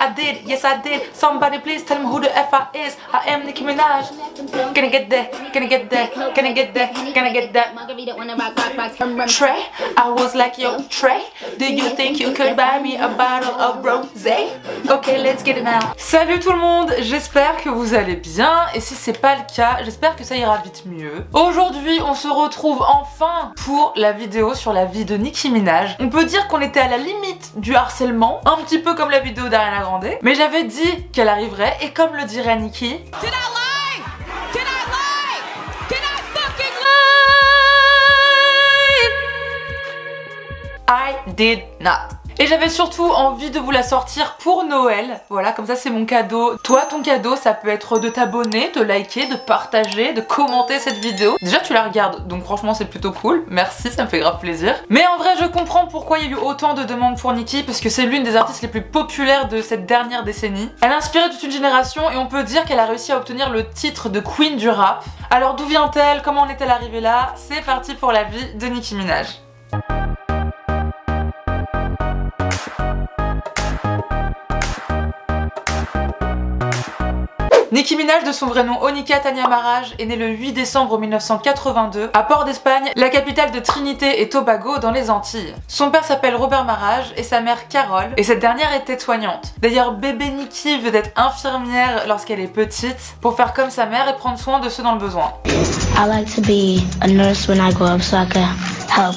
I did, yes I did. Somebody please tell me who the F I is. I am Nicki Minaj. Gonna get there, gonna get there, gonna get there, gonna get that. Trey, I was like, yo, Trey, do you think you could buy me a bottle of rosé? Okay, let's get it now. Salut tout le monde, j'espère que vous allez bien. Et si c'est pas le cas, j'espère que ça ira vite mieux. Aujourd'hui, on se retrouve enfin pour la vidéo sur la vie de Nicki Minaj. On peut dire qu'on était à la limite du harcèlement, un petit peu comme la vidéo d'Ariana Grande. Mais j'avais dit qu'elle arriverait, et comme le dirait Nicki, I did not. Et j'avais surtout envie de vous la sortir pour Noël. Voilà, comme ça c'est mon cadeau. Toi, ton cadeau, ça peut être de t'abonner, de liker, de partager, de commenter cette vidéo. Déjà tu la regardes, donc franchement c'est plutôt cool. Merci, ça me fait grave plaisir. Mais en vrai, je comprends pourquoi il y a eu autant de demandes pour Nicki, parce que c'est l'une des artistes les plus populaires de cette dernière décennie. Elle a inspiré toute une génération et on peut dire qu'elle a réussi à obtenir le titre de Queen du rap. Alors d'où vient-elle? Comment en est-elle arrivée là? C'est parti pour la vie de Nicki Minaj. Nicki Minaj, de son vrai nom Onika Tania Maraj, est née le 8 décembre 1982 à Port d'Espagne, la capitale de Trinité et Tobago dans les Antilles. Son père s'appelle Robert Maraj et sa mère Carole, et cette dernière était soignante. D'ailleurs, bébé Nicki veut être infirmière lorsqu'elle est petite pour faire comme sa mère et prendre soin de ceux dans le besoin. I like to be a nurse when I grow up so I can help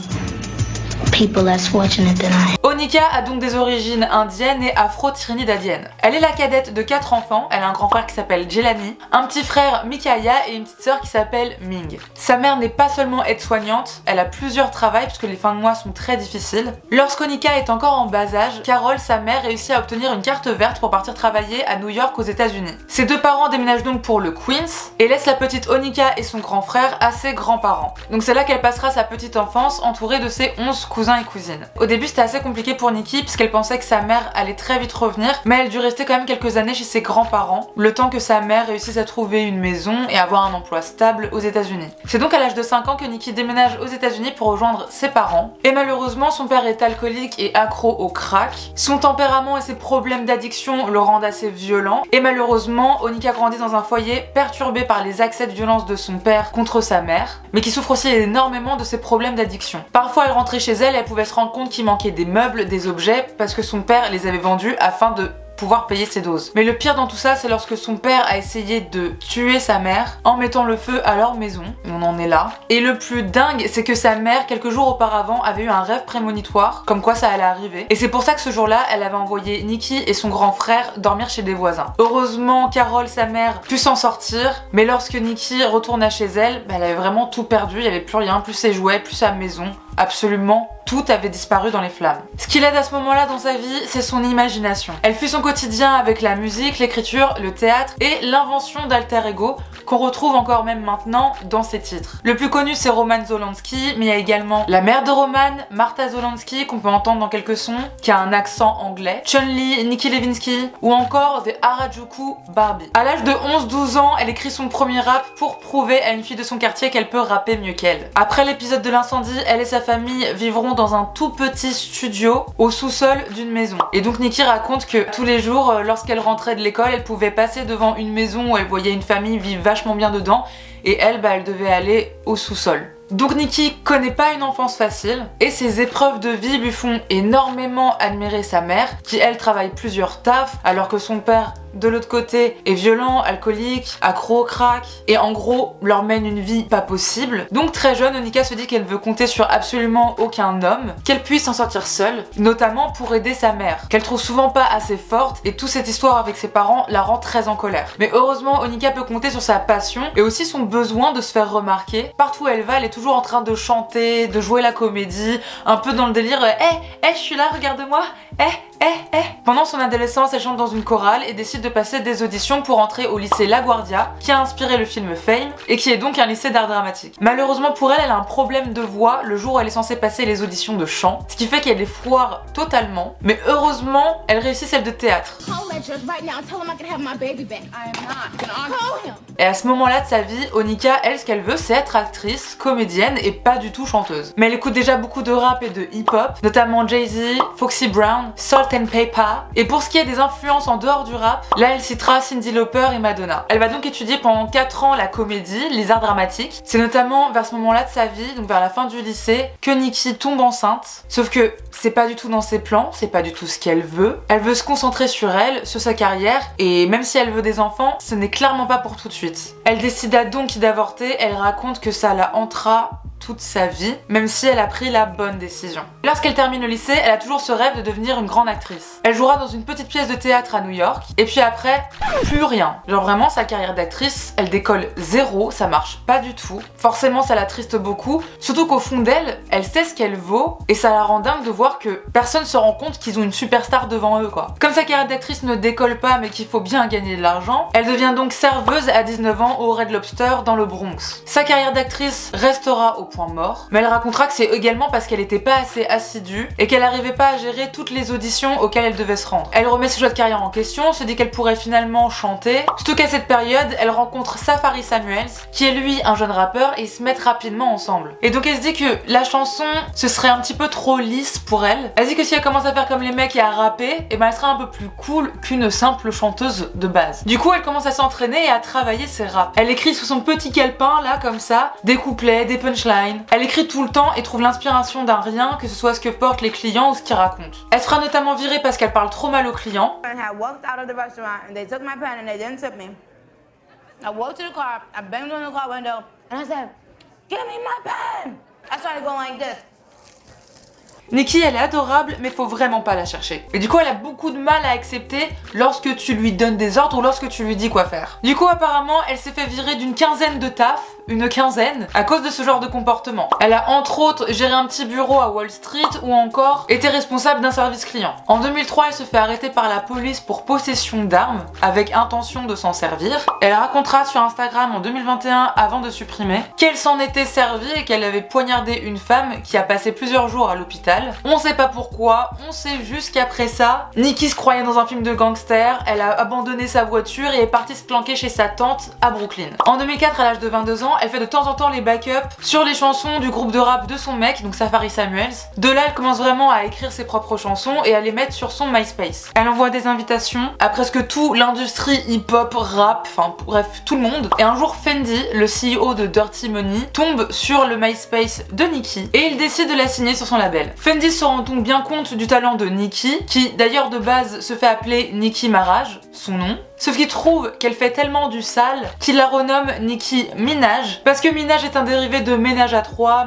people less fortunate than I am. Onika a donc des origines indiennes et afro-trinidadiennes. Elle est la cadette de 4 enfants, elle a un grand frère qui s'appelle Jelani, un petit frère Mikaya et une petite sœur qui s'appelle Ming. Sa mère n'est pas seulement aide-soignante, elle a plusieurs travails puisque les fins de mois sont très difficiles. Lorsqu'Onika est encore en bas âge, Carole, sa mère, réussit à obtenir une carte verte pour partir travailler à New York aux États-Unis. Ses deux parents déménagent donc pour le Queens et laissent la petite Onika et son grand frère à ses grands-parents. Donc c'est là qu'elle passera sa petite enfance entourée de ses 11 cousins et cousines. Au début c'était assez compliqué pour Nicki puisqu'elle pensait que sa mère allait très vite revenir, mais elle dut rester quand même quelques années chez ses grands-parents, le temps que sa mère réussisse à trouver une maison et avoir un emploi stable aux États-Unis. C'est donc à l'âge de 5 ans que Nicki déménage aux États-Unis pour rejoindre ses parents, et malheureusement son père est alcoolique et accro au crack. Son tempérament et ses problèmes d'addiction le rendent assez violent, et malheureusement Onika grandit dans un foyer perturbé par les accès de violence de son père contre sa mère, mais qui souffre aussi énormément de ses problèmes d'addiction. Parfois elle rentrait chez elle et elle pouvait se rendre compte qu'il manquait des meubles, des objets, parce que son père les avait vendus afin de pouvoir payer ses doses. Mais le pire dans tout ça, c'est lorsque son père a essayé de tuer sa mère en mettant le feu à leur maison. On en est là. Et le plus dingue, c'est que sa mère, quelques jours auparavant, avait eu un rêve prémonitoire, comme quoi ça allait arriver. Et c'est pour ça que ce jour-là, elle avait envoyé Nicki et son grand frère dormir chez des voisins. Heureusement, Carole, sa mère, put s'en sortir, mais lorsque Nicki retourna chez elle, elle avait vraiment tout perdu, il n'y avait plus rien, plus ses jouets, plus sa maison. Absolument tout avait disparu dans les flammes. Ce qui l'aide à ce moment-là dans sa vie, c'est son imagination. Elle fuit son quotidien avec la musique, l'écriture, le théâtre et l'invention d'alter ego qu'on retrouve encore même maintenant dans ses titres. Le plus connu c'est Roman Zolanski, mais il y a également la mère de Roman, Martha Zolanski, qu'on peut entendre dans quelques sons, qui a un accent anglais, Chun-Li, Nikki Lewinsky, ou encore de Harajuku Barbie. À l'âge de 11-12 ans, elle écrit son premier rap pour prouver à une fille de son quartier qu'elle peut rapper mieux qu'elle. Après l'épisode de l'incendie, elle et sa famille vivront dans un tout petit studio au sous-sol d'une maison. Et donc Nicki raconte que tous les jours, lorsqu'elle rentrait de l'école, elle pouvait passer devant une maison où elle voyait une famille vivre vachement bien dedans, et elle, elle devait aller au sous-sol. Donc Nicki connaît pas une enfance facile, et ses épreuves de vie lui font énormément admirer sa mère, qui elle travaille plusieurs tafs, alors que son père de l'autre côté est violent, alcoolique, accro au crack, et en gros leur mène une vie pas possible. Donc très jeune, Onika se dit qu'elle veut compter sur absolument aucun homme, qu'elle puisse s'en sortir seule, notamment pour aider sa mère, qu'elle trouve souvent pas assez forte, et toute cette histoire avec ses parents la rend très en colère. Mais heureusement, Onika peut compter sur sa passion, et aussi son besoin de se faire remarquer. Partout où elle va, elle est toujours en train de chanter, de jouer la comédie, un peu dans le délire je suis là, regarde-moi, Pendant son adolescence, elle chante dans une chorale et décide de passer des auditions pour entrer au lycée LaGuardia, qui a inspiré le film Fame, et qui est donc un lycée d'art dramatique. Malheureusement pour elle, elle a un problème de voix le jour où elle est censée passer les auditions de chant, ce qui fait qu'elle les foire totalement, mais heureusement, elle réussit celle de théâtre. Et à ce moment-là de sa vie, Onika, elle, ce qu'elle veut, c'est être actrice, comédienne et pas du tout chanteuse. Mais elle écoute déjà beaucoup de rap et de hip-hop, notamment Jay-Z, Foxy Brown, Salt Salt and Pepper. Et pour ce qui est des influences en dehors du rap, là elle citera Cyndi Lauper et Madonna. Elle va donc étudier pendant 4 ans la comédie, les arts dramatiques. C'est notamment vers ce moment-là de sa vie, donc vers la fin du lycée, que Nicki tombe enceinte. Sauf que c'est pas du tout dans ses plans, c'est pas du tout ce qu'elle veut. Elle veut se concentrer sur elle, sur sa carrière, et même si elle veut des enfants, ce n'est clairement pas pour tout de suite. Elle décida donc d'avorter, elle raconte que ça la hantera toute sa vie, même si elle a pris la bonne décision. Lorsqu'elle termine le lycée, elle a toujours ce rêve de devenir une grande actrice. Elle jouera dans une petite pièce de théâtre à New York, et puis après, plus rien. Genre vraiment, sa carrière d'actrice, elle décolle zéro, ça marche pas du tout. Forcément, ça l'attriste beaucoup, surtout qu'au fond d'elle, elle sait ce qu'elle vaut, et ça la rend dingue de voir que personne se rend compte qu'ils ont une superstar devant eux, quoi. Comme sa carrière d'actrice ne décolle pas, mais qu'il faut bien gagner de l'argent, elle devient donc serveuse à 19 ans au Red Lobster dans le Bronx. Sa carrière d'actrice restera au point mort, mais elle racontera que c'est également parce qu'elle était pas assez assidue et qu'elle n'arrivait pas à gérer toutes les auditions auxquelles elle devait se rendre. Elle remet ses choix de carrière en question, se dit qu'elle pourrait finalement chanter, surtout qu'à cette période, elle rencontre Safaree Samuels, qui est lui un jeune rappeur, et ils se mettent rapidement ensemble. Et donc elle se dit que la chanson, ce serait un petit peu trop lisse pour elle. Elle dit que si elle commence à faire comme les mecs et à rapper, et ben elle sera un peu plus cool qu'une simple chanteuse de base. Du coup, elle commence à s'entraîner et à travailler ses raps. Elle écrit sous son petit calepin, là, comme ça, des couplets, des punchlines. Elle écrit tout le temps et trouve l'inspiration d'un rien, que ce soit ce que portent les clients ou ce qu'ils racontent. Elle sera notamment virée parce qu'elle parle trop mal aux clients. Nicki, elle est adorable, mais faut vraiment pas la chercher. Et du coup, elle a beaucoup de mal à accepter lorsque tu lui donnes des ordres ou lorsque tu lui dis quoi faire. Du coup, apparemment, elle s'est fait virer d'une quinzaine de tafs, une quinzaine, à cause de ce genre de comportement. Elle a entre autres géré un petit bureau à Wall Street ou encore été responsable d'un service client. En 2003, elle se fait arrêter par la police pour possession d'armes, avec intention de s'en servir. Elle racontera sur Instagram en 2021, avant de supprimer, qu'elle s'en était servie et qu'elle avait poignardé une femme qui a passé plusieurs jours à l'hôpital. On sait pas pourquoi, on sait juste qu'après ça, Nicki se croyait dans un film de gangster, elle a abandonné sa voiture et est partie se planquer chez sa tante à Brooklyn. En 2004, à l'âge de 22 ans, elle fait de temps en temps les backups sur les chansons du groupe de rap de son mec, donc Safaree Samuels. De là, elle commence vraiment à écrire ses propres chansons et à les mettre sur son MySpace. Elle envoie des invitations à presque toute l'industrie hip-hop, rap, enfin bref, tout le monde. Et un jour, Fendi, le CEO de Dirty Money, tombe sur le MySpace de Nicki et il décide de la signer sur son label. Fendi se rend donc bien compte du talent de Nicki, qui d'ailleurs de base se fait appeler Nicki Minaj, son nom. Sauf qu'il trouve qu'elle fait tellement du sale qu'il la renomme Nicki Minaj, parce que Minaj est un dérivé de ménage à trois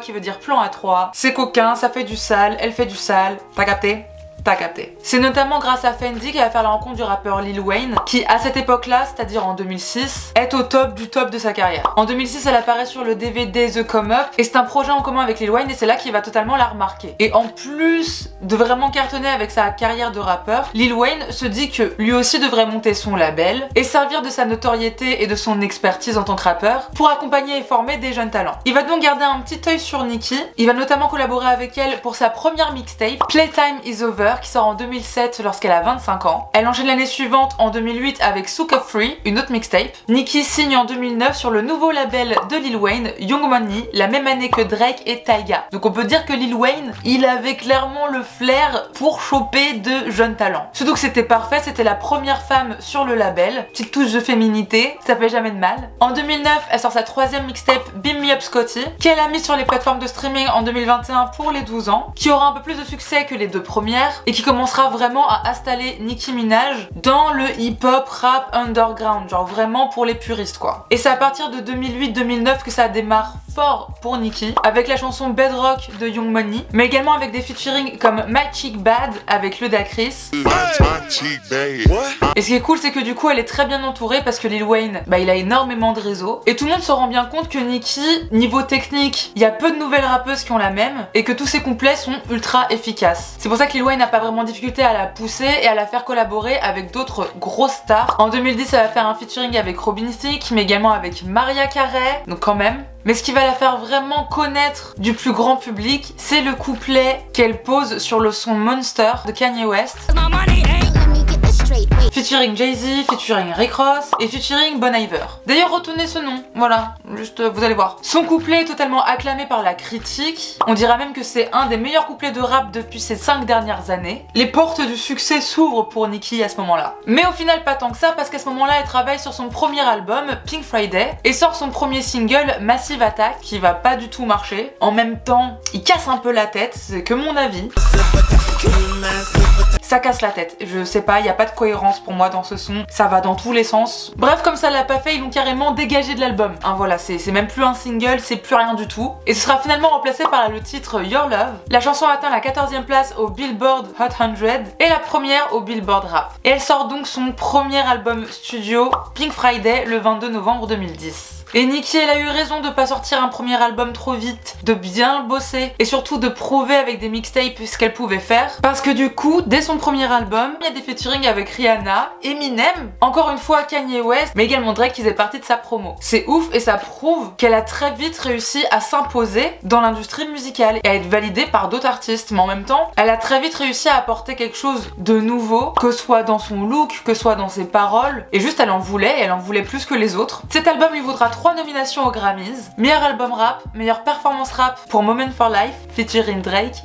qui veut dire plan à trois. C'est coquin, ça fait du sale, elle fait du sale, t'as capté ? T'as capté. C'est notamment grâce à Fendi qu'elle va faire la rencontre du rappeur Lil Wayne, qui à cette époque-là, c'est-à-dire en 2006, est au top du top de sa carrière. En 2006, elle apparaît sur le DVD The Come Up, et c'est un projet en commun avec Lil Wayne, et c'est là qu'il va totalement la remarquer. Et en plus de vraiment cartonner avec sa carrière de rappeur, Lil Wayne se dit que lui aussi devrait monter son label, et servir de sa notoriété et de son expertise en tant que rappeur, pour accompagner et former des jeunes talents. Il va donc garder un petit œil sur Nicki, il va notamment collaborer avec elle pour sa première mixtape, Playtime is Over, qui sort en 2007 lorsqu'elle a 25 ans. Elle enchaîne l'année suivante en 2008 avec Sucker Free, une autre mixtape. Nicki signe en 2009 sur le nouveau label de Lil Wayne, Young Money, la même année que Drake et Tyga. Donc on peut dire que Lil Wayne, il avait clairement le flair pour choper de jeunes talents. Surtout que c'était parfait, c'était la première femme sur le label. Petite touche de féminité, ça fait jamais de mal. En 2009, elle sort sa troisième mixtape Beam Me Up Scotty, qu'elle a mis sur les plateformes de streaming en 2021 pour les 12 ans, qui aura un peu plus de succès que les deux premières, et qui commencera vraiment à installer Nicki Minaj dans le hip-hop rap underground, genre vraiment pour les puristes quoi. Et c'est à partir de 2008-2009 que ça démarre fort pour Nicki, avec la chanson Bedrock de Young Money, mais également avec des featuring comme My Chick Bad avec Ludacris. Et ce qui est cool, c'est que du coup elle est très bien entourée parce que Lil Wayne, il a énormément de réseaux, et tout le monde se rend bien compte que Nicki, niveau technique, il y a peu de nouvelles rappeuses qui ont la même, et que tous ses couplets sont ultra efficaces. C'est pour ça que Lil Wayne n'a pas vraiment de difficulté à la pousser et à la faire collaborer avec d'autres grosses stars. En 2010, elle va faire un featuring avec Robin Thicke, mais également avec Mariah Carey, donc quand même. Mais ce qui va la faire vraiment connaître du plus grand public, c'est le couplet qu'elle pose sur le son Monster de Kanye West. featuring Jay-Z, featuring Rick Ross et featuring Bon Iver. D'ailleurs retenez ce nom, voilà, juste vous allez voir. Son couplet est totalement acclamé par la critique, on dira même que c'est un des meilleurs couplets de rap depuis ces 5 dernières années. Les portes du succès s'ouvrent pour Nicki à ce moment-là. Mais au final pas tant que ça parce qu'à ce moment-là elle travaille sur son premier album, Pink Friday, et sort son premier single, Massive Attack, qui va pas du tout marcher. En même temps, il casse un peu la tête, c'est que mon avis. Ça casse la tête, je sais pas, il y a pas de cohérence pour moi dans ce son, ça va dans tous les sens. Bref, comme ça l'a pas fait, ils l'ont carrément dégagé de l'album. Hein, voilà, c'est même plus un single, c'est plus rien du tout. Et ce sera finalement remplacé par le titre Your Love. La chanson atteint la 14e place au Billboard Hot 100 et la première au Billboard Rap. Et elle sort donc son premier album studio, Pink Friday, le 22 novembre 2010. Et Nicki, elle a eu raison de pas sortir un premier album trop vite, de bien le bosser et surtout de prouver avec des mixtapes ce qu'elle pouvait faire. Parce que du coup, dès son premier album, il y a des featuring avec Rihanna, Eminem, encore une fois Kanye West, mais également Drake qui faisait partie de sa promo. C'est ouf et ça prouve qu'elle a très vite réussi à s'imposer dans l'industrie musicale et à être validée par d'autres artistes. Mais en même temps, elle a très vite réussi à apporter quelque chose de nouveau, que ce soit dans son look, que ce soit dans ses paroles. Et juste, elle en voulait plus que les autres. Cet album lui vaudra 3 nominations aux Grammys, meilleur album rap, meilleure performance rap pour Moment for Life featuring Drake.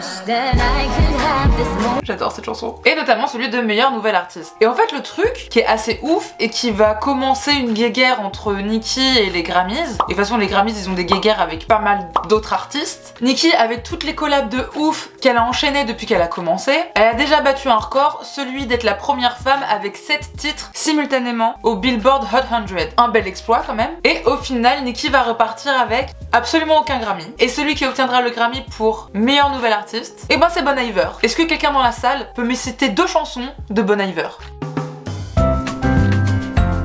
J'adore cette chanson. Et notamment celui de meilleur nouvel artiste. Et en fait le truc qui est assez ouf et qui va commencer une guéguerre entre Nicki et les Grammys, et de toute façon les Grammys ils ont des guéguerres avec pas mal d'autres artistes, Nicki avec toutes les collabs de ouf qu'elle a enchaînées depuis qu'elle a commencé, elle a déjà battu un record, celui d'être la première femme avec 7 titres simultanément au Billboard Hot 100. Un bel exploit quand même. Et au final Nicki va repartir avec absolument aucun Grammy. Et celui qui obtiendra le Grammy pour meilleur nouvel artiste, et ben c'est Bon Iver. Est-ce que quelqu'un dans la salle peut me citer 2 chansons de Bon Iver?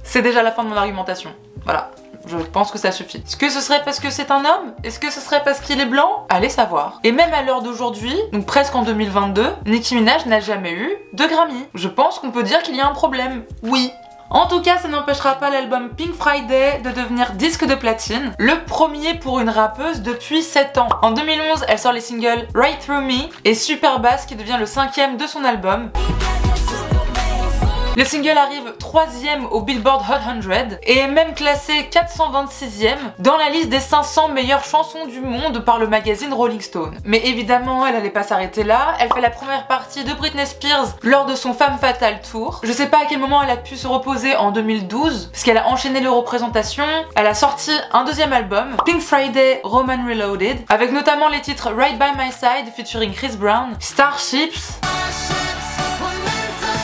C'est déjà la fin de mon argumentation. Voilà. Je pense que ça suffit. Est-ce que ce serait parce que c'est un homme? Est-ce que ce serait parce qu'il est blanc? Allez savoir. Et même à l'heure d'aujourd'hui, donc presque en 2022, Nicki Minaj n'a jamais eu de Grammy. Je pense qu'on peut dire qu'il y a un problème. Oui. En tout cas, ça n'empêchera pas l'album Pink Friday de devenir disque de platine, le premier pour une rappeuse depuis 7 ans. En 2011, elle sort les singles Right Through Me et Super Bass qui devient le 5e de son album. Le single arrive 3e au Billboard Hot 100 et est même classé 426e dans la liste des 500 meilleures chansons du monde par le magazine Rolling Stone. Mais évidemment, elle allait pas s'arrêter là, elle fait la première partie de Britney Spears lors de son Femme Fatale Tour. Je sais pas à quel moment elle a pu se reposer en 2012, parce qu'elle a enchaîné les représentations, elle a sorti un 2e album, Pink Friday Roman Reloaded, avec notamment les titres Right By My Side featuring Chris Brown, Starships,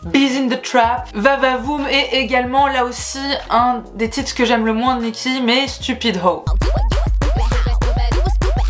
Bees in the Trap, Va-Va-Voom et également là aussi un des titres que j'aime le moins de Nicki, mais Stupid Ho.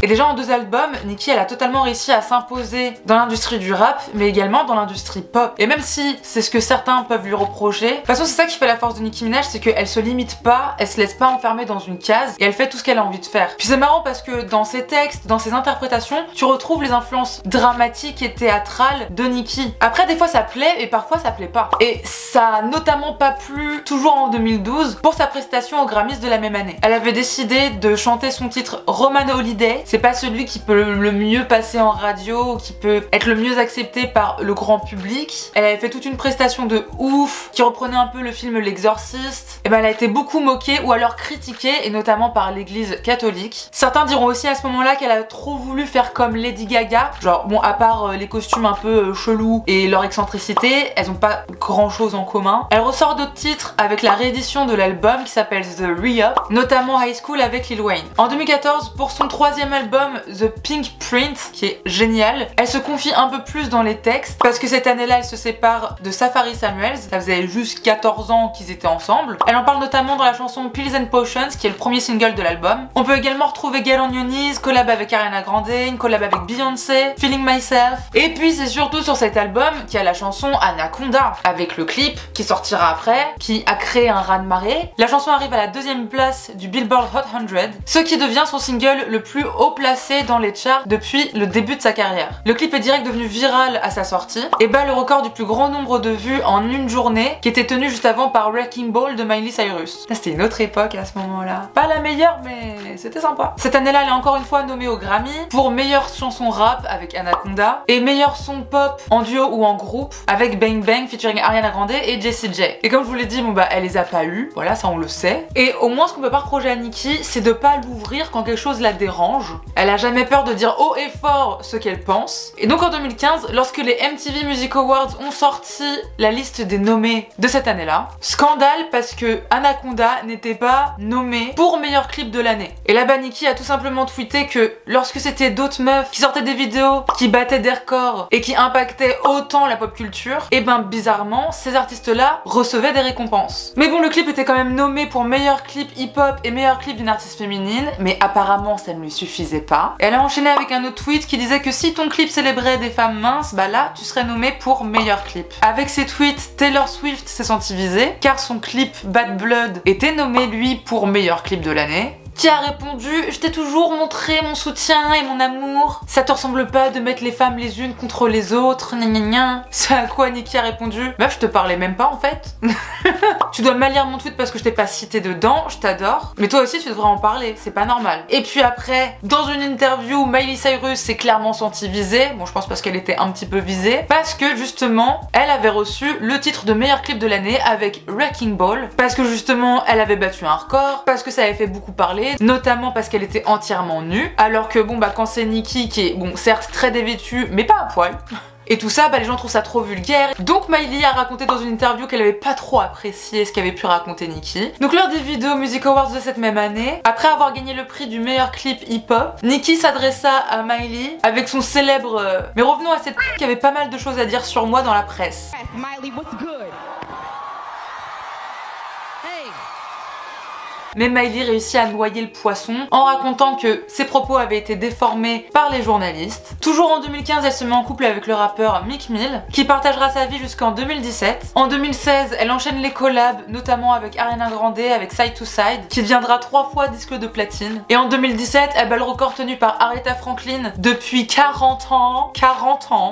Et déjà en 2 albums, Nicki elle a totalement réussi à s'imposer dans l'industrie du rap, mais également dans l'industrie pop. Et même si c'est ce que certains peuvent lui reprocher, de toute façon c'est ça qui fait la force de Nicki Minaj, c'est qu'elle se limite pas, elle se laisse pas enfermer dans une case, et elle fait tout ce qu'elle a envie de faire. Puis c'est marrant parce que dans ses textes, dans ses interprétations, tu retrouves les influences dramatiques et théâtrales de Nicki. Après des fois ça plaît, et parfois ça plaît pas. Et ça a notamment pas plu, toujours en 2012, pour sa prestation aux Grammys de la même année. Elle avait décidé de chanter son titre Roman Holiday. C'est pas celui qui peut le mieux passer en radio, qui peut être le mieux accepté par le grand public. Elle avait fait toute une prestation de ouf, qui reprenait un peu le film L'Exorciste. Et ben elle a été beaucoup moquée ou alors critiquée, et notamment par l'église catholique. Certains diront aussi à ce moment-là qu'elle a trop voulu faire comme Lady Gaga. Genre bon, à part les costumes un peu chelous et leur excentricité, elles ont pas grand chose en commun. Elle ressort d'autres titres avec la réédition de l'album qui s'appelle The Re-Up, notamment High School avec Lil Wayne. En 2014, pour son 3e album The Pink Print, qui est génial, elle se confie un peu plus dans les textes parce que cette année-là elle se sépare de Safari Samuels, ça faisait juste 14 ans qu'ils étaient ensemble. Elle en parle notamment dans la chanson Pills and Potions qui est le premier single de l'album. On peut également retrouver Get on Your Knees, collab avec Ariana Grande, une collab avec Beyoncé, Feeling Myself. Et puis c'est surtout sur cet album qu'il y a la chanson Anaconda avec le clip qui sortira après, qui a créé un raz-de-marée. La chanson arrive à la 2e place du Billboard Hot 100, ce qui devient son single le plus haut placé dans les charts depuis le début de sa carrière. Le clip est direct devenu viral à sa sortie et bat le record du plus grand nombre de vues en une journée qui était tenu juste avant par Wrecking Ball de Miley Cyrus. C'était une autre époque à ce moment-là. Pas la meilleure, mais c'était sympa. Cette année-là, elle est encore une fois nommée au Grammy pour meilleure chanson rap avec Anaconda et meilleur son pop en duo ou en groupe avec Bang Bang featuring Ariana Grande et Jessie J. Et comme je vous l'ai dit, bon bah elle les a pas eu, voilà, ça on le sait. Et au moins ce qu'on peut pas reprocher à Nicki, c'est de pas l'ouvrir quand quelque chose la dérange. Elle a jamais peur de dire haut et fort ce qu'elle pense. Et donc en 2015, lorsque les MTV Music Awards ont sorti la liste des nommés de cette année-là, scandale parce que Anaconda n'était pas nommée pour meilleur clip de l'année. Et là-bas Nicki a tout simplement tweeté que lorsque c'était d'autres meufs qui sortaient des vidéos qui battaient des records et qui impactaient autant la pop culture, et ben bizarrement ces artistes-là recevaient des récompenses. Mais bon, le clip était quand même nommé pour meilleur clip hip-hop et meilleur clip d'une artiste féminine, mais apparemment ça ne lui suffisait pas. Et elle a enchaîné avec un autre tweet qui disait que si ton clip célébrait des femmes minces, bah là tu serais nommé pour meilleur clip. Avec ces tweets, Taylor Swift s'est sentie visée car son clip Bad Blood était nommé lui pour meilleur clip de l'année. Qui a répondu « Je t'ai toujours montré mon soutien et mon amour. Ça te ressemble pas de mettre les femmes les unes contre les autres, gna gna gna. » C'est à quoi Nicki a répondu « Meuf, je te parlais même pas en fait. Tu dois mal lire mon tweet parce que je t'ai pas cité dedans, je t'adore. Mais toi aussi tu devrais en parler, c'est pas normal. » Et puis après, dans une interview, Miley Cyrus s'est clairement sentie visée. Bon, je pense parce qu'elle était un petit peu visée. Parce que justement, elle avait reçu le titre de meilleur clip de l'année avec Wrecking Ball. Parce que justement, elle avait battu un record. Parce que ça avait fait beaucoup parler. Notamment parce qu'elle était entièrement nue, alors que bon bah quand c'est Nicki qui est bon certes très dévêtue mais pas à poil, et tout ça, bah les gens trouvent ça trop vulgaire. Donc Miley a raconté dans une interview qu'elle avait pas trop apprécié ce qu'avait pu raconter Nicki. Donc lors des vidéos Music Awards de cette même année, après avoir gagné le prix du meilleur clip hip-hop, Nicki s'adressa à Miley avec son célèbre mais revenons à cette qui avait pas mal de choses à dire sur moi dans la presse. Miley, what's good? Mais Miley réussit à noyer le poisson en racontant que ses propos avaient été déformés par les journalistes. Toujours en 2015, elle se met en couple avec le rappeur Meek Mill, qui partagera sa vie jusqu'en 2017. En 2016, elle enchaîne les collabs, notamment avec Ariana Grande, avec Side to Side, qui deviendra 3 fois disque de platine. Et en 2017, elle bat le record tenu par Aretha Franklin depuis 40 ans,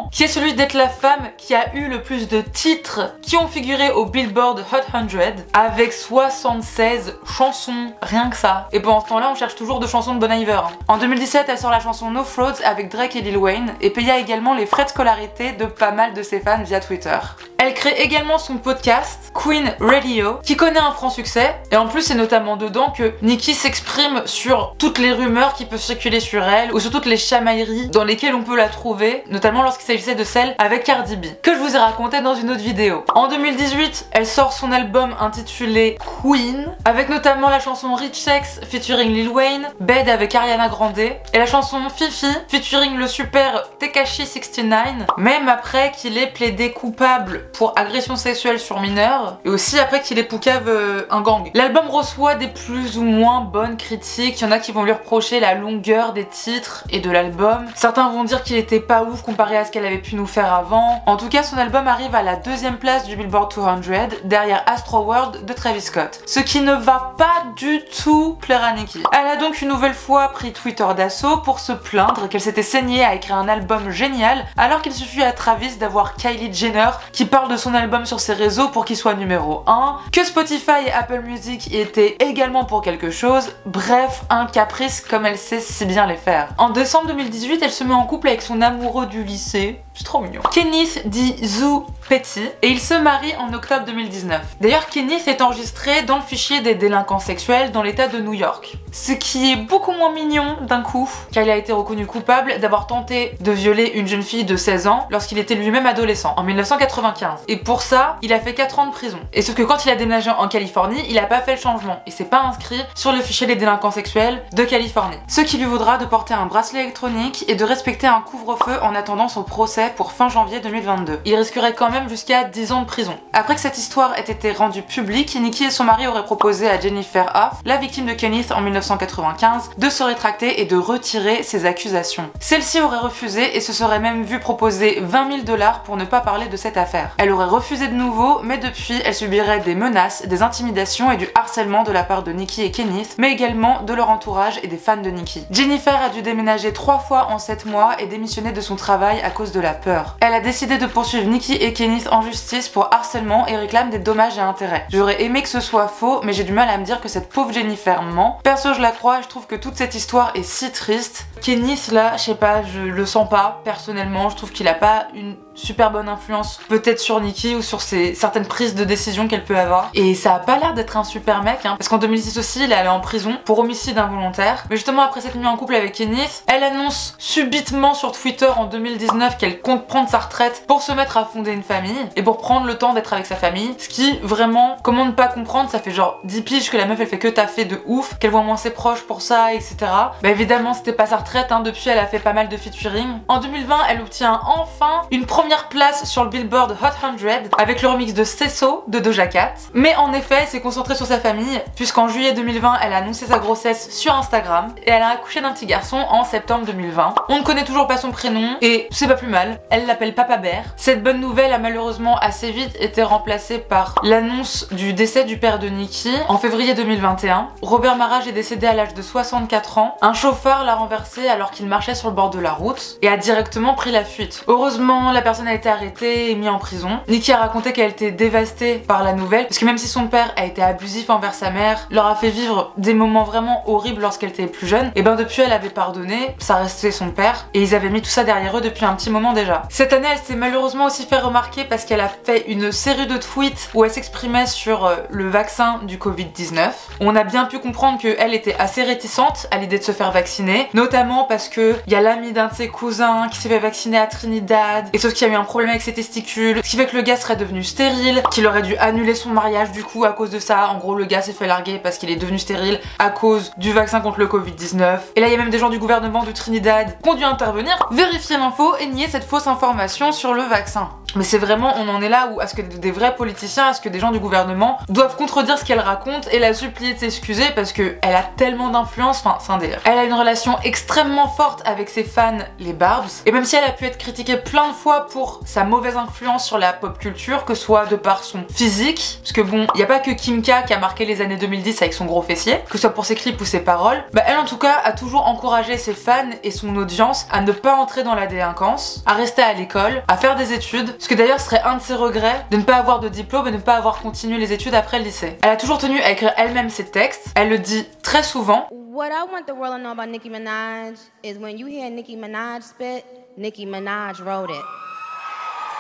qui est celui d'être la femme qui a eu le plus de titres qui ont figuré au Billboard Hot 100, avec 76 chansons. Rien que ça. Et pendant ce temps-là, on cherche toujours de chansons de Bon Iver. En 2017, elle sort la chanson No Frauds avec Drake et Lil Wayne et paya également les frais de scolarité de pas mal de ses fans via Twitter. Elle crée également son podcast Queen Radio qui connaît un franc succès et en plus c'est notamment dedans que Nicki s'exprime sur toutes les rumeurs qui peuvent circuler sur elle ou sur toutes les chamailleries dans lesquelles on peut la trouver, notamment lorsqu'il s'agissait de celle avec Cardi B que je vous ai raconté dans une autre vidéo. En 2018, elle sort son album intitulé Queen avec notamment la chanson Rich Sex featuring Lil Wayne, Bed avec Ariana Grande et la chanson Fifi featuring le super Tekashi 69, même après qu'il ait plaidé coupable pour agression sexuelle sur mineurs et aussi après qu'il ait poucave un gang. L'album reçoit des plus ou moins bonnes critiques, il y en a qui vont lui reprocher la longueur des titres et de l'album. Certains vont dire qu'il était pas ouf comparé à ce qu'elle avait pu nous faire avant. En tout cas, son album arrive à la 2e place du Billboard 200 derrière Astro World de Travis Scott. Ce qui ne va pas du tout plaire à Nicki. Elle a donc une nouvelle fois pris Twitter d'assaut pour se plaindre qu'elle s'était saignée à écrire un album génial alors qu'il suffit à Travis d'avoir Kylie Jenner qui parle de son album sur ses réseaux pour qu'il soit numéro 1, que Spotify et Apple Music y étaient également pour quelque chose, bref, un caprice comme elle sait si bien les faire. En décembre 2018, elle se met en couple avec son amoureux du lycée, c'est trop mignon, Kenneth dit Zoo Petty, et ils se marient en octobre 2019. D'ailleurs, Kenneth est enregistré dans le fichier des délinquants sexuels dans l'état de New York. Ce qui est beaucoup moins mignon d'un coup, car il a été reconnu coupable d'avoir tenté de violer une jeune fille de 16 ans lorsqu'il était lui-même adolescent, en 1995. Et pour ça, il a fait 4 ans de prison. Et sauf que quand il a déménagé en Californie, il a pas fait le changement. Et c'est pas inscrit sur le fichier des délinquants sexuels de Californie. Ce qui lui vaudra de porter un bracelet électronique et de respecter un couvre-feu en attendant son procès pour fin janvier 2022. Il risquerait quand même jusqu'à 10 ans de prison. Après que cette histoire ait été rendue publique, Nicki et son mari auraient proposé à Jennifer Hough, la victime de Kenneth en 1996, 1995 de se rétracter et de retirer ses accusations. Celle-ci aurait refusé et se serait même vue proposer 20 000 $ pour ne pas parler de cette affaire. Elle aurait refusé de nouveau, mais depuis, elle subirait des menaces, des intimidations et du harcèlement de la part de Nicki et Kenneth, mais également de leur entourage et des fans de Nicki. Jennifer a dû déménager 3 fois en 7 mois et démissionner de son travail à cause de la peur. Elle a décidé de poursuivre Nicki et Kenneth en justice pour harcèlement et réclame des dommages et intérêts. J'aurais aimé que ce soit faux, mais j'ai du mal à me dire que cette pauvre Jennifer ment. Perso, je la crois, je trouve que toute cette histoire est si triste. Kenneth, là, je sais pas, je le sens pas, personnellement, je trouve qu'il a pas une super bonne influence, peut-être sur Nicki ou sur certaines prises de décision qu'elle peut avoir. Et ça a pas l'air d'être un super mec, hein, parce qu'en 2006 aussi, il est allé en prison pour homicide involontaire. Mais justement, après s'être mis en couple avec Kenneth, elle annonce subitement sur Twitter en 2019 qu'elle compte prendre sa retraite pour se mettre à fonder une famille et pour prendre le temps d'être avec sa famille. Ce qui, vraiment, comment ne pas comprendre, ça fait genre 10 piges que la meuf elle fait que taffer de ouf, qu'elle voit moins ses proches pour ça, etc. Bah évidemment, c'était pas sa retraite, hein, depuis elle a fait pas mal de featuring. En 2020, elle obtient enfin une première place sur le Billboard Hot 100 avec le remix de Sesso de Doja Cat. Mais en effet, elle s'est concentrée sur sa famille, puisqu'en juillet 2020, elle a annoncé sa grossesse sur Instagram et elle a accouché d'un petit garçon en septembre 2020. On ne connaît toujours pas son prénom et c'est pas plus mal, elle l'appelle Papa Bear. Cette bonne nouvelle a malheureusement assez vite été remplacée par l'annonce du décès du père de Nicki en février 2021. Robert Marrage est décédé à l'âge de 64 ans. Un chauffeur l'a renversé alors qu'il marchait sur le bord de la route et a directement pris la fuite. Heureusement, la personne a été arrêtée et mise en prison. Nicki a raconté qu'elle était dévastée par la nouvelle, parce que même si son père a été abusif envers sa mère, leur a fait vivre des moments vraiment horribles lorsqu'elle était plus jeune, et ben depuis elle avait pardonné, ça restait son père, et ils avaient mis tout ça derrière eux depuis un petit moment déjà. Cette année, elle s'est malheureusement aussi fait remarquer parce qu'elle a fait une série de tweets où elle s'exprimait sur le vaccin du Covid-19. On a bien pu comprendre qu'elle était assez réticente à l'idée de se faire vacciner, notamment parce que il y a l'ami d'un de ses cousins qui s'est fait vacciner à Trinidad, et sauf qu'il y a eu un problème avec ses testicules, ce qui fait que le gars serait devenu stérile, qu'il aurait dû annuler son mariage du coup à cause de ça. En gros, le gars s'est fait larguer parce qu'il est devenu stérile à cause du vaccin contre le Covid-19. Et là, il y a même des gens du gouvernement du Trinidad qui ont dû intervenir, vérifier l'info et nier cette fausse information sur le vaccin. Mais c'est vraiment, on en est là où à ce que des vrais politiciens, à ce que des gens du gouvernement doivent contredire ce qu'elle raconte et la supplier de s'excuser parce que elle a tellement d'influence, enfin c'est un délire. Elle a une relation extrêmement forte avec ses fans, les Barbs, et même si elle a pu être critiquée plein de fois pour sa mauvaise influence sur la pop culture, que ce soit de par son physique, parce que bon, il n'y a pas que Kim K qui a marqué les années 2010 avec son gros fessier, que ce soit pour ses clips ou ses paroles, bah elle en tout cas a toujours encouragé ses fans et son audience à ne pas entrer dans la délinquance, à rester à l'école, à faire des études, ce que d'ailleurs serait un de ses regrets de ne pas avoir de diplôme et de ne pas avoir continué les études après le lycée. Elle a toujours tenu à écrire elle-même ses textes, elle le dit très souvent. What I want the world to know about Nicki Minaj is when you hear Nicki Minaj spit, Nicki Minaj wrote it.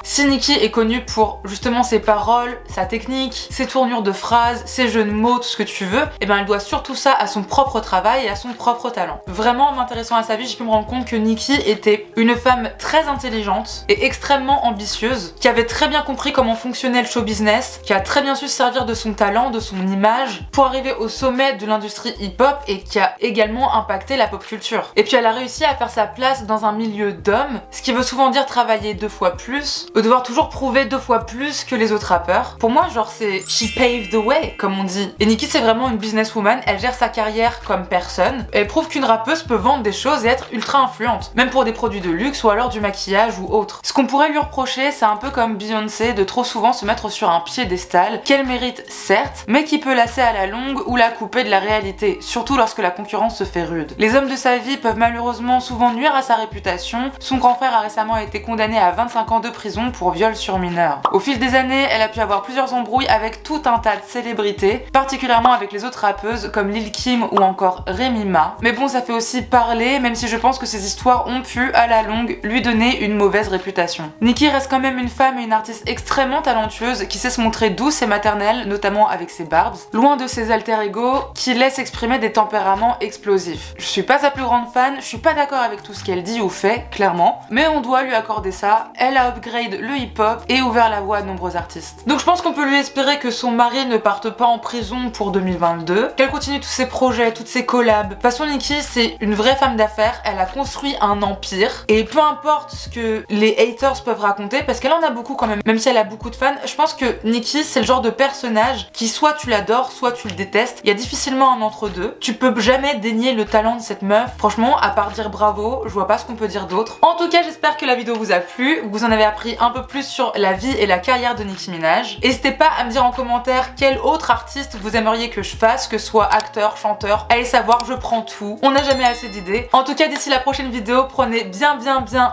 Si Nicki est connue pour justement ses paroles, sa technique, ses tournures de phrases, ses jeux de mots, tout ce que tu veux, et bien elle doit surtout ça à son propre travail et à son propre talent. Vraiment, en m'intéressant à sa vie, j'ai pu me rendre compte que Nicki était une femme très intelligente et extrêmement ambitieuse, qui avait très bien compris comment fonctionnait le show business, qui a très bien su se servir de son talent, de son image, pour arriver au sommet de l'industrie hip-hop et qui a également impacté la pop culture. Et puis elle a réussi à faire sa place dans un milieu d'hommes, ce qui veut souvent dire travailler 2 fois plus, ou devoir toujours prouver 2 fois plus que les autres rappeurs. Pour moi, genre c'est she paved the way, comme on dit. Et Nicki c'est vraiment une businesswoman, elle gère sa carrière comme personne. Elle prouve qu'une rappeuse peut vendre des choses et être ultra influente, même pour des produits de luxe ou alors du maquillage ou autre. Ce qu'on pourrait lui reprocher, c'est un peu comme Beyoncé de trop souvent se mettre sur un piédestal, qu'elle mérite certes, mais qui peut lasser à la longue ou la couper de la réalité, surtout lorsque la concurrence se fait rude. Les hommes de sa vie peuvent malheureusement souvent nuire à sa réputation. Son grand frère a récemment été condamné à 25 ans de prison pour viol sur mineur. Au fil des années, elle a pu avoir plusieurs embrouilles avec tout un tas de célébrités, particulièrement avec les autres rappeuses comme Lil Kim ou encore Remy Ma. Mais bon, ça fait aussi parler, même si je pense que ces histoires ont pu, à la longue, lui donner une mauvaise réputation. Nicki reste quand même une femme et une artiste extrêmement talentueuse qui sait se montrer douce et maternelle, notamment avec ses Barbs, loin de ses alter ego qui laissent exprimer des tempéraments explosifs. Je suis pas sa plus grande fan, je suis pas d'accord avec tout ce qu'elle dit ou fait, clairement, mais on doit lui accorder ça. Elle a upgrade guide le hip-hop et ouvert la voie à de nombreux artistes. Donc je pense qu'on peut lui espérer que son mari ne parte pas en prison pour 2022, qu'elle continue tous ses projets, toutes ses collabs. De toute façon, Nicki, c'est une vraie femme d'affaires, elle a construit un empire, et peu importe ce que les haters peuvent raconter, parce qu'elle en a beaucoup quand même si elle a beaucoup de fans, je pense que Nicki, c'est le genre de personnage qui soit tu l'adores, soit tu le détestes. Il y a difficilement un entre-deux. Tu peux jamais dénier le talent de cette meuf. Franchement, à part dire bravo, je vois pas ce qu'on peut dire d'autre. En tout cas, j'espère que la vidéo vous a plu, que vous en avez appris un peu plus sur la vie et la carrière de Nicki Minaj. N'hésitez pas à me dire en commentaire quel autre artiste vous aimeriez que je fasse, que ce soit acteur, chanteur. Allez savoir, je prends tout. On n'a jamais assez d'idées. En tout cas, d'ici la prochaine vidéo, prenez bien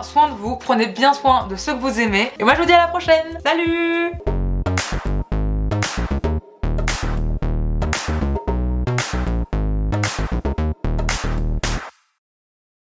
soin de vous, prenez bien soin de ceux que vous aimez. Et moi, je vous dis à la prochaine. Salut!